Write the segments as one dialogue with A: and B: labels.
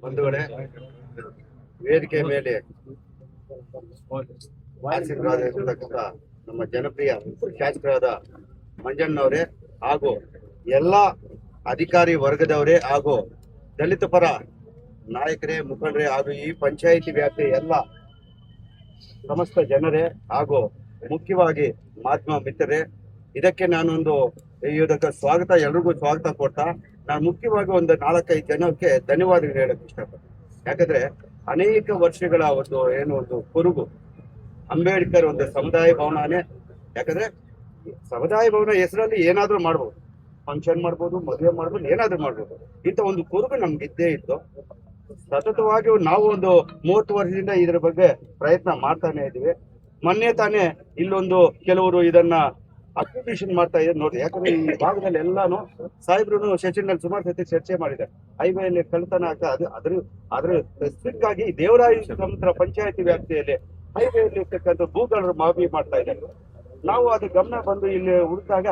A: ಬಂಧುಗಳೇ, ವೇದಿಕೆ ಮೇಲೆ ಆಸೀನರಾಗಿರ್ತಕ್ಕಂಥ ನಮ್ಮ ಜನಪ್ರಿಯ ಶಾಸಕರಾದ ಮಂಜಣ್ಣವರೇ ಹಾಗೂ ಎಲ್ಲ ಅಧಿಕಾರಿ ವರ್ಗದವರೇ ಹಾಗೂ ದಲಿತ ಪರ ನಾಯಕರೇ, ಮುಖಂಡರೇ ಹಾಗೂ ಈ ಪಂಚಾಯಿತಿ ವ್ಯಾಪ್ತಿಯ ಎಲ್ಲ ಸಮಸ್ತ ಜನರೇ ಹಾಗೂ ಮುಖ್ಯವಾಗಿ ಮಾಧ್ಯಮ ಮಿತ್ರರೇ, ಇದಕ್ಕೆ ನಾನೊಂದು ಇದಕ್ಕೆ ಎಲ್ರಿಗೂ ಸ್ವಾಗತ ಕೊಡ್ತಾ ನಾನು ಮುಖ್ಯವಾಗಿ ಒಂದು 4-5 ಜನಕ್ಕೆ ಧನ್ಯವಾದಗಳು ಹೇಳಕ್ಕೆ ಇಷ್ಟಪಡ್ತೀನಿ. ಯಾಕಂದ್ರೆ ಅನೇಕ ವರ್ಷಗಳ ಒಂದು ಕುರುಗು ಅಂಬೇಡ್ಕರ್ ಒಂದು ಸಮುದಾಯ ಭವನನೇ. ಯಾಕಂದ್ರೆ ಸಮುದಾಯ ಭವನ ಹೆಸರಲ್ಲಿ ಏನಾದ್ರೂ ಮಾಡ್ಬೋದು, ಫಂಕ್ಷನ್ ಮಾಡ್ಬೋದು, ಮದುವೆ ಮಾಡ್ಬೋದು, ಏನಾದ್ರೂ ಮಾಡ್ಬೋದು. ಇಂಥ ಒಂದು ಕುರುಗು ನಮ್ಗೆ ಇದ್ದೇ ಇತ್ತು. ಸತತವಾಗಿ ನಾವು ಒಂದು 30 ವರ್ಷದಿಂದ ಇದ್ರ ಬಗ್ಗೆ ಪ್ರಯತ್ನ ಮಾಡ್ತಾನೆ ಇದ್ದೀವಿ. ಮೊನ್ನೆ ತಾನೇ ಇಲ್ಲೊಂದು ಕೆಲವರು ಇದನ್ನ ಅಕ್ವಿಜಿಷನ್ ಮಾಡ್ತಾ ಇದ್ದಾರೆ ನೋಡಿ. ಯಾಕಂದ್ರೆ ಈ ಭಾಗದಲ್ಲಿ ಎಲ್ಲಾನು ಸಾಹೇಬ್ರು ಸೆಷನ್ನಲ್ಲಿ ಸುಮಾರು ಸತಿ ಚರ್ಚೆ ಮಾಡಿದ್ದಾರೆ. ಹೈವೇಲಿ ಕಳ್ತನ ಆಗ್ತಾ ಅದ್ರ ಸ್ಪೆಸಿಫಿಕ್ ಆಗಿ ದೇವರಾಯ ಸಮುದ್ರ ಪಂಚಾಯತಿ ವ್ಯಾಪ್ತಿಯಲ್ಲಿ ಹೈವೇಲಿ ಇರ್ತಕ್ಕಂಥ ಭೂಗಳರು ಮಾಫಿ ಮಾಡ್ತಾ ಇದ್ದಾರೆ. ನಾವು ಅದು ಗಮನ ಬಂದು ಇಲ್ಲಿ ಹುಡುಕಾಗ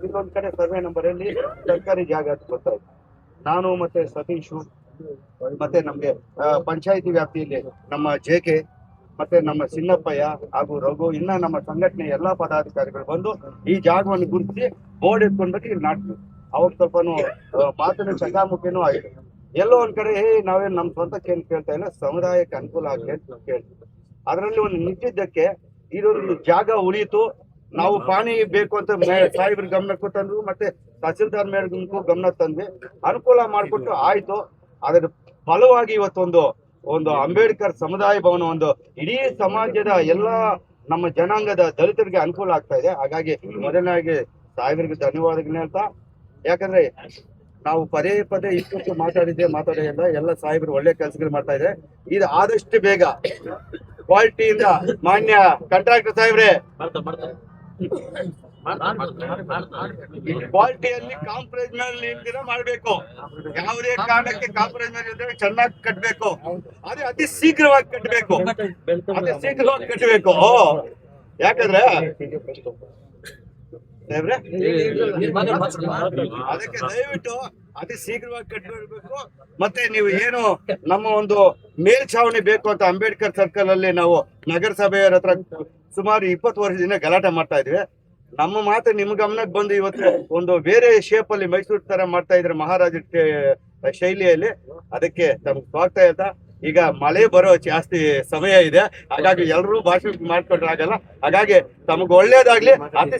A: ಇಲ್ಲೊಂದ್ ಕಡೆ ಸರ್ವೆ ನಂಬರ್ ಅಲ್ಲಿ ಸರ್ಕಾರಿ ಜಾಗ ಅಂತ ಗೊತ್ತಾಯ್ತು. ನಾನು ಮತ್ತೆ ಸತೀಶು ಮತ್ತೆ ನಮ್ಗೆ ಪಂಚಾಯತಿ ವ್ಯಾಪ್ತಿಯಲ್ಲಿ ನಮ್ಮ ಜೆಕೆ ಮತ್ತೆ ನಮ್ಮ ಚಿನ್ನಪ್ಪಯ್ಯ ಹಾಗೂ ರಘು ಇನ್ನ ನಮ್ಮ ಸಂಘಟನೆ ಎಲ್ಲಾ ಪದಾಧಿಕಾರಿಗಳು ಬಂದು ಈ ಜಾಗವನ್ನು ಗುರುತಿಸಿ ಬೋರ್ಡ್ ಎತ್ಕೊಂಡ್ಬಿಟ್ಟು ಇಲ್ಲಿ ನಾಟ್ತೀವಿ. ಅವಾಗ ಸ್ವಲ್ಪನು ಮಾತಿನ ಚಕಾಮುಖಿನೂ ಆಗಿದೆ. ಎಲ್ಲೋ ಒಂದ್ ಕಡೆ ನಾವೇನು ನಮ್ಮ ಸ್ವಂತಕ್ಕೆ ಏನ್ ಕೇಳ್ತಾ ಇಲ್ಲ, ಸಮುದಾಯಕ್ಕೆ ಅನುಕೂಲ ಆಗಲಿ ಅಂತ ಕೇಳ್ತೀವಿ. ಅದರಲ್ಲಿ ಒಂದು ನಿಂತಿದ್ದಕ್ಕೆ ಇದೊಂದು ಜಾಗ ಉಳಿಯಿತು. ನಾವು ಪಾಣಿ ಬೇಕು ಅಂತ ಸಾಹೇಬ್ರ ಗಮನಕ್ಕೂ ತಂದ್ವಿ, ಮತ್ತೆ ತಹಸೀಲ್ದಾರ್ ಮೇಡಕ್ಕೂ ಗಮನ ತಂದ್ವಿ, ಅನುಕೂಲ ಮಾಡಿಕೊಟ್ಟು ಆಯ್ತು. ಅದರ ಫಲವಾಗಿ ಇವತ್ತೊಂದು ಅಂಬೇಡ್ಕರ್ ಸಮುದಾಯ ಭವನ ಒಂದು ಇಡೀ ಸಮಾಜದ ಎಲ್ಲಾ ನಮ್ಮ ಜನಾಂಗದ ದಲಿತರಿಗೆ ಅನುಕೂಲ ಆಗ್ತಾ ಇದೆ. ಹಾಗಾಗಿ ಮೊದಲನಾಗಿ ಸಾಹೇಬರಿಗೆ ಧನ್ಯವಾದಗಳು ಹೇಳ್ತಾ, ಯಾಕಂದ್ರೆ ನಾವು ಪದೇ ಇಷ್ಟು ಮಾತಾಡಿಲ್ಲ ಎಲ್ಲ ಸಾಹೇಬರು ಒಳ್ಳೆ ಕೆಲಸಗಳು ಮಾಡ್ತಾ ಇದೆ. ಇದು ಆದಷ್ಟು ಬೇಗ ಕ್ವಾಲಿಟಿಯಿಂದ ಮಾನ್ಯ ಕಾಂಟ್ರಾಕ್ಟರ್ ಸಾಹೇಬ್ರೆ ಕ್ವಾಲಿಟಿಯಲ್ಲಿ ಕಾಂಪ್ರಮೈಸ್ ಮೇಲೆ ಮಾಡಬೇಕು. ಯಾವುದೇ ಕಾರಣಕ್ಕೆ ಕಾಂಪ್ರಮೈಸ್ ಮೇಲೆ ಚೆನ್ನಾಗಿ ಕಟ್ಟಬೇಕು. ಅದೇ ಅತಿ ಶೀಘ್ರವಾಗಿ ಕಟ್ಟಬೇಕು. ಯಾಕಂದ್ರೆ ಅದಕ್ಕೆ ದಯವಿಟ್ಟು ಅತಿ ಶೀಘ್ರವಾಗಿ ಕಟ್ಟಬೇಕು. ಮತ್ತೆ ನೀವು ಏನು ನಮ್ಮ ಒಂದು ಮೇಲ್ಛಾವಣಿ ಬೇಕು ಅಂತ ಅಂಬೇಡ್ಕರ್ ಸರ್ಕಲ್ ಅಲ್ಲಿ ನಾವು ನಗರಸಭೆಯವರ ಹತ್ರ ಸುಮಾರು 20 ವರ್ಷದಿಂದ ಗಲಾಟೆ ಮಾಡ್ತಾ ಇದ್ವಿ. ನಮ್ಮ ಮಾತು ನಿಮ್ ಗಮನಕ್ಕೆ ಬಂದು ಇವತ್ತು ಒಂದು ಬೇರೆ ಶೇಪ್ ಅಲ್ಲಿ ಮೈಸೂರು ತರ ಮಾಡ್ತಾ ಇದ್ರೆ ಮಹಾರಾಜ ಶೈಲಿಯಲ್ಲಿ. ಅದಕ್ಕೆ ತಮ್ಗೆ ಸ್ವಾಗತ ಹೇಳ್ತಾ, ಈಗ ಮಳೆ ಬರೋ ಜಾಸ್ತಿ ಸಮಯ ಇದೆ, ಹಾಗಾಗಿ ಎಲ್ಲರೂ ಭಾಷಣ ಮಾಡ್ಕೊಂಡ್ರೆ ಆಗಲ್ಲ. ಹಾಗಾಗಿ ತಮಗೆ ಒಳ್ಳೇದಾಗ್ಲಿ. ಅತಿ